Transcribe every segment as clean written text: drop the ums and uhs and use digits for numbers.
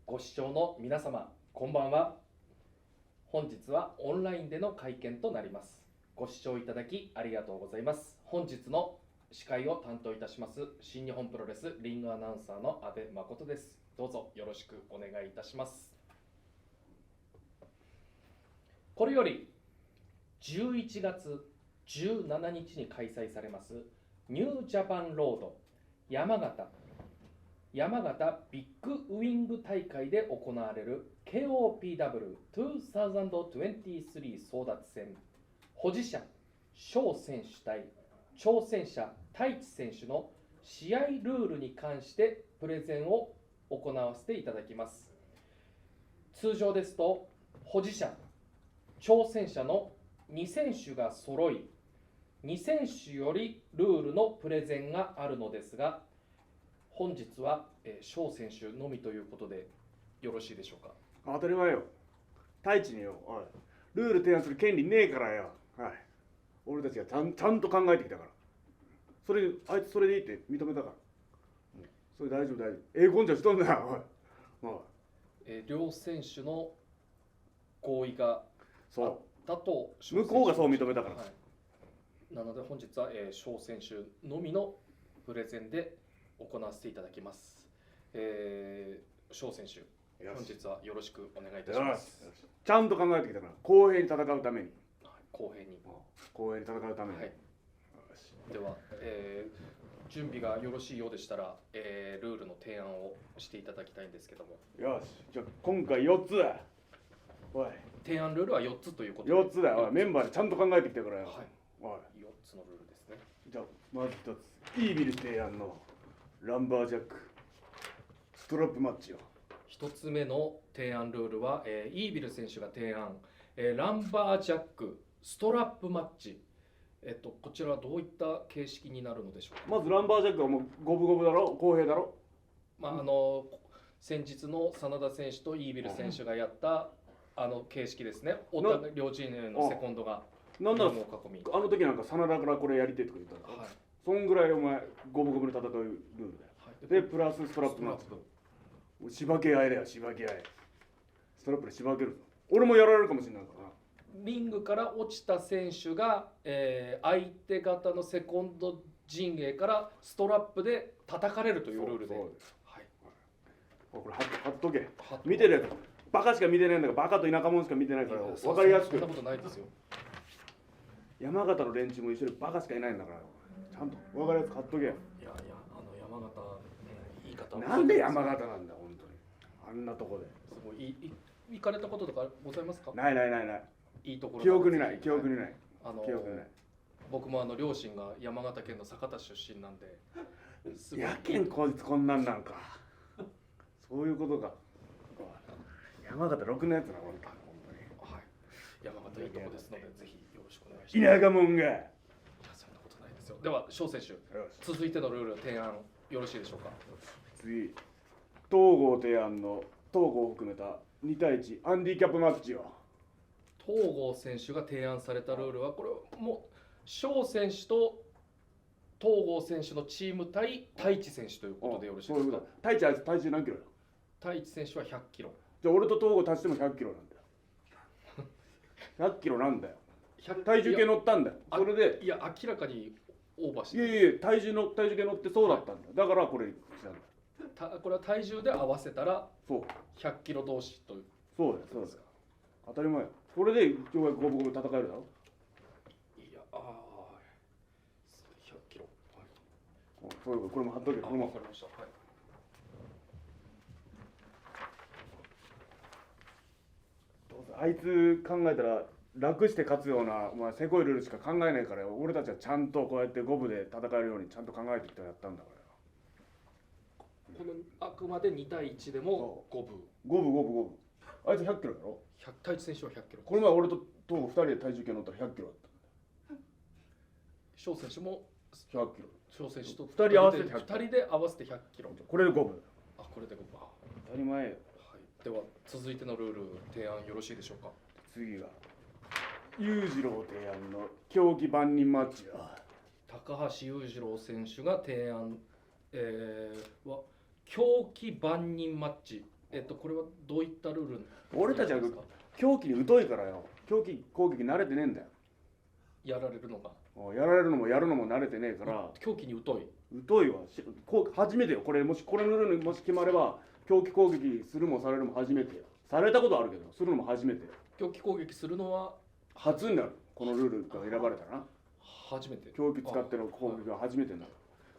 ご視聴の皆様、こんばんは。本日はオンラインでの会見となります。ご視聴いただきありがとうございます。本日の司会を担当いたします新日本プロレスリングアナウンサーの阿部誠です。どうぞよろしくお願いいたします。これより11月17日に開催されますニュージャパンロード山形ビッグウィング大会で行われる KOPW2023 争奪戦保持者翔選手対挑戦者太一選手の試合ルールに関してプレゼンを行わせていただきます。通常ですと保持者挑戦者の2選手が揃い2選手よりルールのプレゼンがあるのですが、本日は翔選手のみということでよろしいでしょうか。当たり前よ。太一によ、おい、ルール提案する権利ねえからよ。はい。俺たちがちゃんと考えてきたから。あいつそれでいいって認めたから。それ大丈夫。根性しとんだよ、おい。両選手の合意があったと向こうがそう認めたから。はい、なので本日は翔選手のみのプレゼンで行わせていただきます。翔選手、本日はよろしくお願いいたします。ちゃんと考えてきたから、公平に戦うために。公平に戦うために。はい、では、準備がよろしいようでしたら、ルールの提案をしていただきたいんですけども。よし、じゃあ今回4つだ。おい。提案ルールは4つということで。4つだよ。メンバーでちゃんと考えてきたからよ。はい。おい。4つのルールですね。じゃあまず1つ、イービル提案のランバージャックストラップマッチよ。1つ目の提案ルールは、イービル選手が提案、ランバージャックストラップマッチ。こちらはどういった形式になるのでしょうか。まずランバージャックはもう五分五分だろ、公平だろ。先日の真田選手とイービル選手がやった形式ですね。両チームのセコンドがなんだろう、囲み。あの時なんか真田からこれやりてえとか言ったら、はい、そんぐらいお前五分五分で戦うルールだよ。はい、でプラスストラップマッチとしばけ合いだよ、しばけ合い。ストラップでしばけるぞ。俺もやられるかもしれないからな。リングから落ちた選手が、相手方のセコンド陣営からストラップで叩かれるというルールで。そうです。はい。これ貼っとけ。見てるやつバカしか見てないんだから、バカと田舎者しか見てないから分かりやすく。そんなことないですよ。山形の連中も一緒にバカしかいないんだから、ちゃんと分かりやすく貼っとけ。いや山形、言い方なんで山形なんだ本当に。あんなとこで。すごい行かれたこととかございますか。ない。いいところ。記憶にない。僕も両親が山形県の酒田出身なんで。やけんこいつこんなんなんか。そういうことか。山形ろくなやつな本当に。はい。山形いいとこですのでぜひよろしくお願いします。田舎者が。いやそんなことないですよ。では翔選手、続いてのルール提案よろしいでしょうか。次、東郷提案の東郷を含めた2対1アンディキャップマッチよ。東郷選手が提案されたルールはこれもう翔選手と東郷選手のチーム対太一選手ということでよろしいですか。太一あいつ体重何キロよ。太一選手は100キロ。じゃあ俺と東郷足しても100キロなんだよ。100キロなんだよ。体重計乗ったんだよ。それでいや明らかにオーバーして。いや体重計乗ってそうだったんだよ。だからこれしたんだ。これは体重で合わせたらそう100キロ同士という。そうです。当たり前よ。これで五分五分戦えるだろ。いや100キロ。はい。これも貼っとけ。これも。わかりました。はい。あいつ考えたら楽して勝つようなお前せこいルールしか考えないからよ。俺たちはちゃんとこうやって五分で戦えるようにちゃんと考えてきてやったんだからよ。このあくまで2対1でも5分。五分。あいつ100キロだろ。太一選手は100キロ。この前俺と東郷2人で体重計乗ったら100キロだったんだよ。翔選手も100キロ。翔選手と2人合わせて2人で合わせて100キロ。これで5分。これで5分。当たり前よ。はい。では続いてのルール提案よろしいでしょうか。次が裕次郎提案の競技万人マッチだ。高橋裕次郎選手が提案、は狂気万人マッチこれはどういったルール俺たちはですか？狂気に疎いからよ。狂気攻撃慣れてねえんだよ。やられるのがやられるのもやるのも慣れてねえから狂気に疎い。疎いわ。初めてよ。これもしこれのルールにもし決まれば狂気攻撃するもされるも初めてよ。されたことあるけどするのも初めてよ。狂気攻撃するのは初になる。このルールが選ばれたらな。初めて。狂気使っての攻撃が初めてになる。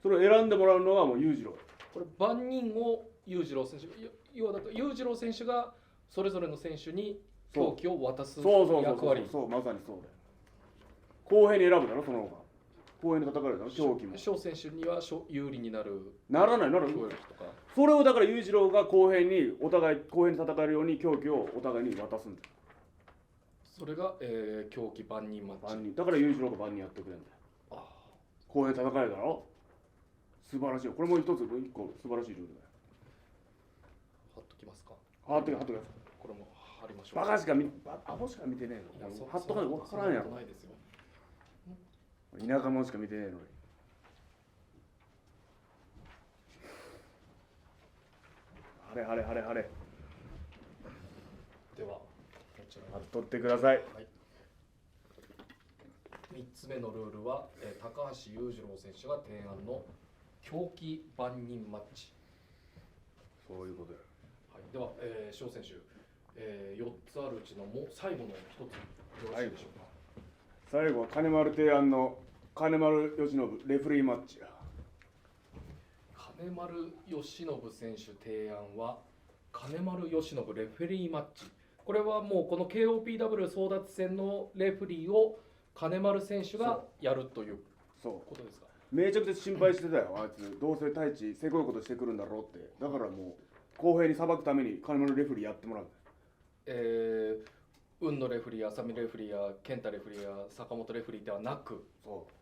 それを選んでもらうのはもう裕次郎。これ万人を裕次郎選手、要はだから裕次郎選手がそれぞれの選手に狂気を渡す役割。そうまさにそうだよ。公平に選ぶだろその方が。公平に叩かれるだろ狂気も。翔選手には有利になる。ならないならない。狂気とか。それをだから裕次郎が公平にお互い公平に戦えるように狂気をお互いに渡すんだよ。それが、狂気万人マッチ。万人だから裕次郎が万人やってくれるんだよ。あ公平に戦えるだろ。素晴らしいよ。これも一個素晴らしいルールだよ。貼っときますか。貼ってください。これも貼りましょう。バカしかアホしか見てねえの。貼っとかないと分からんやろ。ないですよ。田舎者しか見てねえのに。晴れ。ではこちら貼っとってください。はい。3つ目のルールは、高橋裕次郎選手が提案の狂気万人マッチ。そういうことよ。はい、では、翔選手、4つあるうちのもう最後の1つよろしいでしょうか。最後は金丸提案の金丸義信レフリーマッチや。金丸義信選手提案は金丸義信レフェリーマッチ。これはもうこの KOPW 争奪戦のレフェリーを金丸選手がやるということですか。めちゃくちゃ心配してたよ。あいつどうせ太一せこいことしてくるんだろうって。だからもう公平に裁くために金丸レフェリーやってもらう。運のレフェリー、浅見レフェリーや健太レフェリーや坂本レフェリーではなく、そう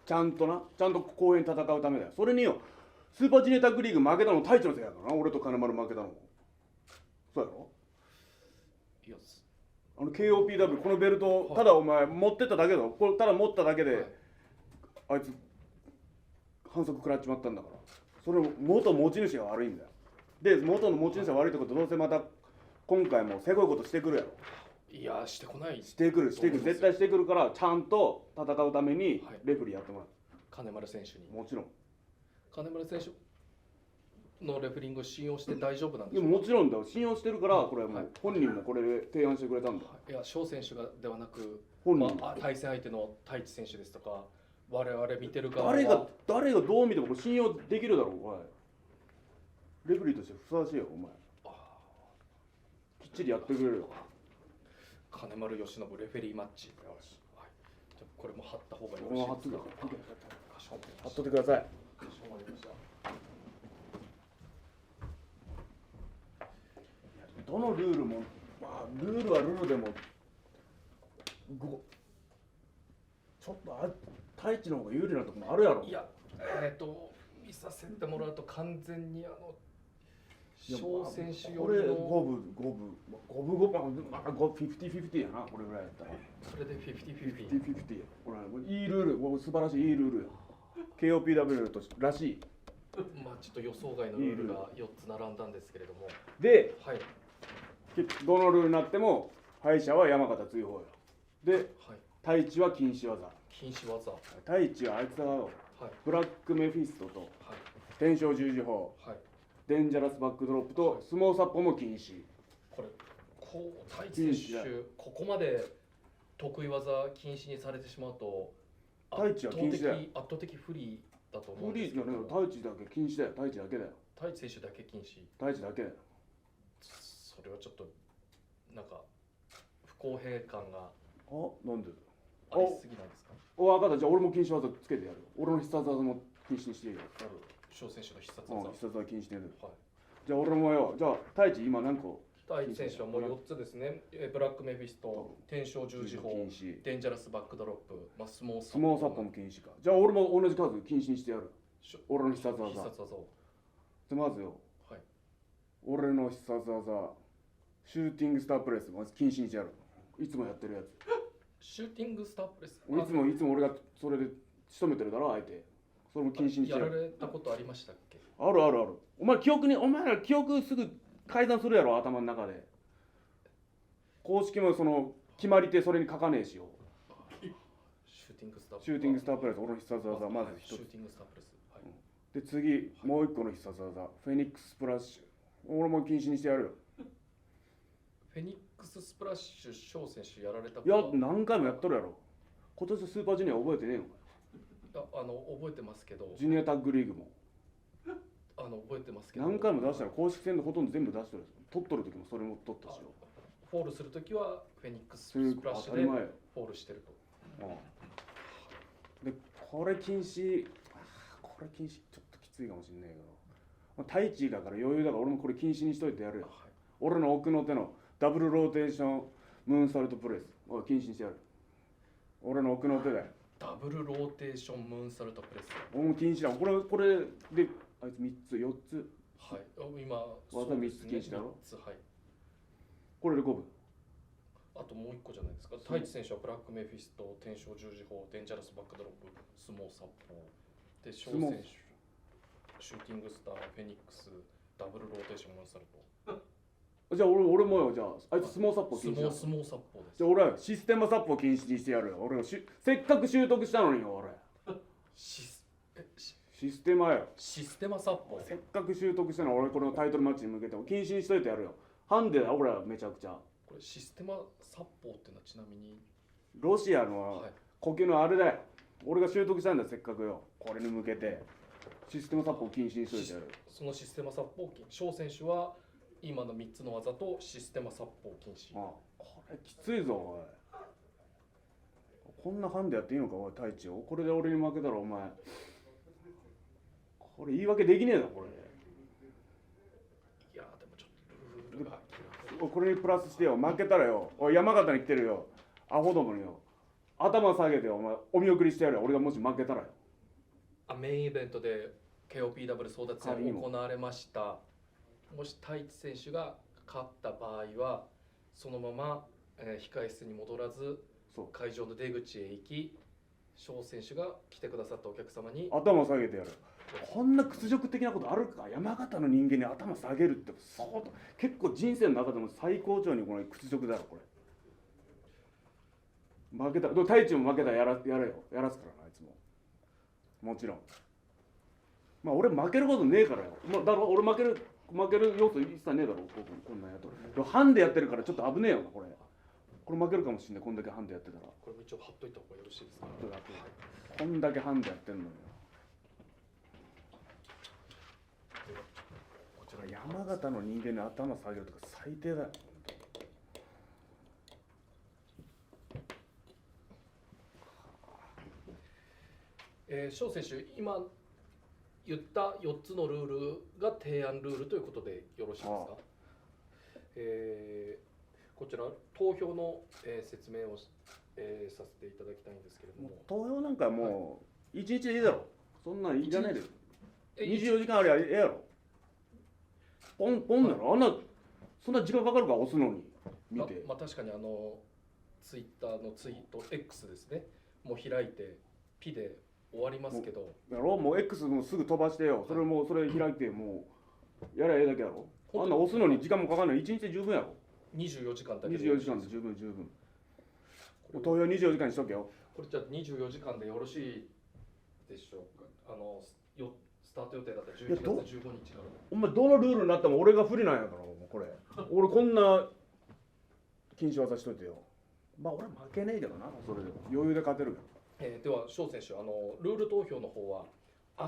ちゃんと公平に戦うためだよ。それによ、スーパージュニアタッグリーグ負けたの太一のせいやからな。俺と金丸負けたのもそうやろ。いやKOPW このベルトをただお前持ってっただけだろ。これただ持っただけで、あいつ反則食らっちまったんだから。それを元持ち主が悪いんだよ。で元の持ち主が悪いってこと、どうせまた今回もせこいことしてくるやろ。いやしてこない。してくる絶対してくるから、ちゃんと戦うためにレフェリーやってもらう。金丸選手に。もちろん金丸選手のレフェリングを信用して大丈夫なんですか。もちろんだよ。信用してるから、これはもう本人もこれで提案してくれたんだ。いや翔選手がではなく、本人、対戦相手の太一選手ですとか、我々見てる側は誰がどう見ても信用できるだろう。おいレフェリーとしてふさわしいよ。お前きっちりやってくれるよ。金丸義信レフェリーマッチ。よし、はい、じゃあこれも貼った方がよろしいですか。貼っといてかしこまりました。貼っといてください。かしこまりました。どのルールも、ルールはルールでもちょっと太一の方が有利なところもあるやろ。いや見させてもらうと完全に翔選手よりの五分50-50やな。これぐらいやったらそれで50-50。これいいルール、素晴らしいいいルールよ。 KOPW とらしい。まあちょっと予想外のルールが4つ並んだんですけれども、で、はい、どのルールになっても敗者は山形追放よ。で、はい、太一は禁止技。禁止技。太一はあいつだよ、はい、ブラックメフィストと、はい、天正十字砲、はい、デンジャラスバックドロップと相撲殺法も禁止。これ太一選手ここまで得意技禁止にされてしまうと太一は禁止だよ。圧倒的不利だと思うんフリーですけど。じゃねえよ。太一だけ禁止だよ。太一だけだよ。太一選手だけ禁止。太一だけだよ。それはちょっとなんか不公平感がなんでありすぎなんですか。分かった。じゃあ俺も禁止技つけてやるよ。俺の必殺技も禁止にしてやる。翔選手の必殺技。必殺技禁止でやる。はい。じゃあ俺もよ。じゃあ太一今何個？太一選手はもう4つですね。ブラックメフィスト、天正十字砲、デンジャラスバックドロップ、相撲殺法も禁止か。じゃあ俺も同じ数禁止にしてやる。俺の必殺技。必殺技を。まずよ。はい。俺の必殺技、シューティングスタープレスまず禁止にしてやる。いつもやってるやつ。シューティングスタープレス。いつも俺がそれで仕留めてるだろ相手。それも禁止にしてやられたことありましたっけ。ある。お前ら記憶すぐ改ざんするやろ頭の中で。公式もその決まり手それに書かねえしよ。シューティングスターシューティングスタープレス、俺の必殺技まず一つシューティングスタープレス、はい、で次もう一個の必殺技フェニックススプラッシュ、俺も禁止にしてやるよ。フェニックススプラッシュ翔選手やられたこいやとは何回もやっとるやろ。今年スーパージュニア覚えてねえのか。覚えてますけど、ジュニアタッグリーグも覚えてますけど、何回も出したら公式戦でほとんど全部出してる。取っとる時もそれも取ったしよ。フォールするときはフェニックススそういうプラッシュで当たり前よ。フォールしてると。でこれ禁止、これ禁止ちょっときついかもしんないけど、タイチだから余裕だから俺もこれ禁止にしといてやるよ。はい、俺の奥の手のダブルローテーションムーンサルトプレス、おい禁止にしてやる。俺の奥の手だよ。ダブルローテーションムーンサルトプレス。俺も禁止だ。これであいつ3つ4つ、はい、今技3つ禁止だろ。3つ、はい。これで5分。あともう1個じゃないですか。太一選手はブラックメフィスト、天正十字砲、デンジャラスバックドロップ、相撲殺法。で、翔選手、シューティングスター、フェニックス、ダブルローテーションムーンサルト。じゃあ俺もよ。じゃああいつ相撲殺法禁止だ。相撲殺法です。じゃあ俺システマ殺法禁止にしてやるよ。俺せっかく習得したのによ俺。システマよ。システマ殺法。せっかく習得したの俺このタイトルマッチに向けても禁止にしといてやるよ。ハンデだ俺はめちゃくちゃ。これシステマ殺法っていうのはちなみにロシアの呼吸のあれだよ。俺が習得したんだよせっかくよ。これに向けてシステマ殺法禁止にしといてやる。そのシステマ殺法禁止。翔選手は今の3つの技とシステマ殺法禁止。これきついぞおい。こんなハンデやっていいのかおい太一よ。これで俺に負けたらお前これ言い訳できねえぞこれ。いやでもちょっとルールがこれにプラスしてよ。負けたらよおい山形に来てるよアホどもによ頭下げてお前お見送りしてやるよ。俺がもし負けたらよ。メインイベントで KOPW 争奪戦行われました。もし太一選手が勝った場合はそのまま、控室に戻らず会場の出口へ行き翔選手が来てくださったお客様に頭下げてやる。こんな屈辱的なことあるか。山形の人間に頭下げるって結構人生の中でも最高潮にこの屈辱だろこれ。負けた太一も負けたらやれよ。やらすからなあいつも。もちろんまあ俺負けることねえからよ。だろ俺負ける要素一切ねえだろこんなんやと。ハンデやってるからちょっと危ねえよなこれ。これ負けるかもしんないこんだけハンデやってたら。これも一応貼っといた方がよろしいですか。こんだけハンデやってんのよ。こちら山形の人間に頭下げるとか最低だよ。翔選手、今言った4つのルールが提案ルールということでよろしいですか。こちら投票の、説明を、させていただきたいんですけれども。投票なんかもう1日でいいだろ。そんなんいらないで。24時間ありゃええやろ。ポンだろ。あんなそんな時間かかるか押すのに見て。まあ確かにツイッターのツイート X ですね。もう開いてピで終わりますけど。やろもう X もすぐ飛ばしてよ。それ開いてもうやりゃええだけやろ。あんな押すのに時間もかかんない。1日で十分やろ。24時間だけで。24時間で十分。投票24時間にしとけよ。これじゃあ24時間でよろしいでしょうか。スタート予定だったら11月15日から。お前どのルールになっても俺が不利なんやからこれ。俺こんな禁止技しといてよ。まあ俺負けねえけどな。それで余裕で勝てるけど。では翔選手、ルール投票の方は明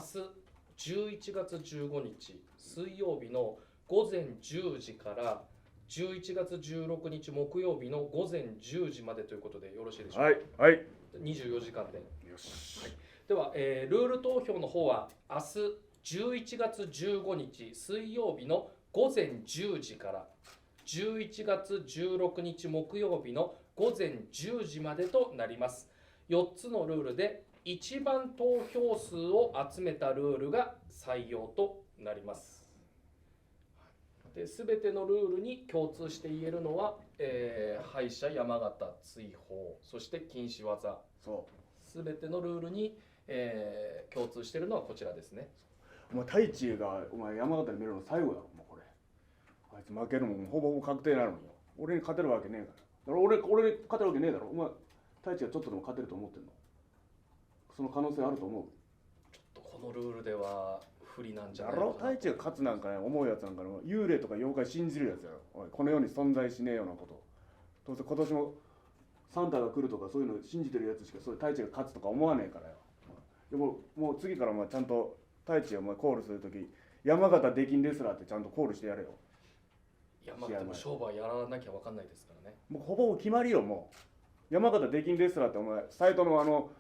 日11月15日水曜日の午前10時から11月16日木曜日の午前10時までということでよろしいでしょうか。はい。24時間で。よし。はい、では、ルール投票の方は明日11月15日水曜日の午前10時から11月16日木曜日の午前10時までとなります。4つのルールで一番投票数を集めたルールが採用となります。で全てのルールに共通して言えるのは、敗者山形追放、そして禁止技、全てのルールに、共通しているのはこちらですね。お前太一がお前山形に見るの最後やろもうこれ。あいつ負けるもんほぼほぼ確定なのによ。俺に勝てるわけねえから。だから俺に勝てるわけねえだろ。お前太一がちょっとでも勝てると思ってんの？その可能性あると思う？このルールでは不利なんじゃだないかな。ろ太一が勝つなんかね、思うやつなんかね、幽霊とか妖怪信じるやつやろ。おいこの世に存在しねえようなこと。どうせ今年もサンタが来るとかそういうの信じてるやつしかそういう太一が勝つとか思わねえからよ。でももう次からちゃんと太一をコールするとき、山形出禁レスラーってちゃんとコールしてやれよ。山形も勝負はやらなきゃ分かんないですからね。もうほぼ決まりよ。もう山形出禁レスラーってお前サイトの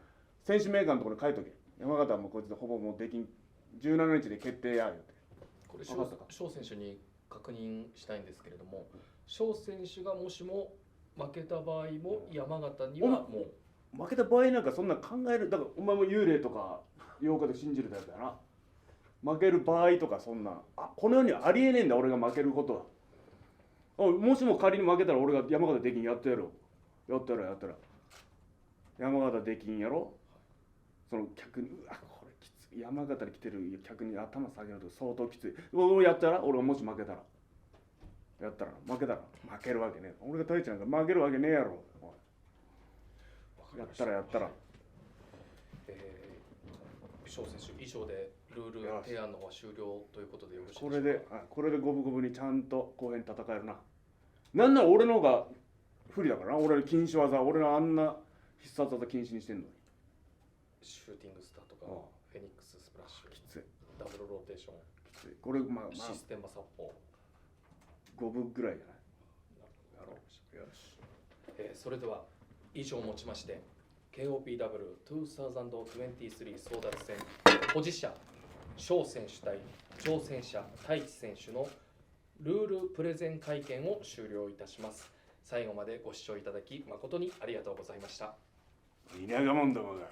選手名鑑のところに書いとけ。山形はもうこいつでほぼもう出禁17日で決定や言うて。これ分かったか。翔選手に確認したいんですけれども、翔選手がもしも負けた場合も山形にはもう負けた場合なんかそんな考える。だからお前も幽霊とか妖怪で信じるタイプやな。負ける場合とかそんな、この世にありえねえんだ俺が負けることは。もしも仮に負けたら俺が山形出禁やってやろう。やったら山形出禁やろ。その客にこれきつい、山形に来てる客に頭下げると相当きつい。やったら俺がもし負けたら負けるわけねえ。俺が太一なんか負けるわけねえやろ。やったら翔選手以上でルール提案の方は終了ということでよろしいでしょうか。これで五分五分にちゃんと後編戦えるな。なんなら俺の方が不利だからな。俺の禁止技、俺のあんな必殺技禁止にしてんのに。シューティングスターとかフェニックススプラッシュ、きつい、ダブルローテーション、きつい。これシステマ殺法5分ぐらいじゃない。やろう。よし、それでは以上をもちまして KOPW2023 争奪戦保持者翔選手対挑戦者太一選手のルールプレゼン会見を終了いたします。最後までご視聴いただき誠にありがとうございました。田舎者どもが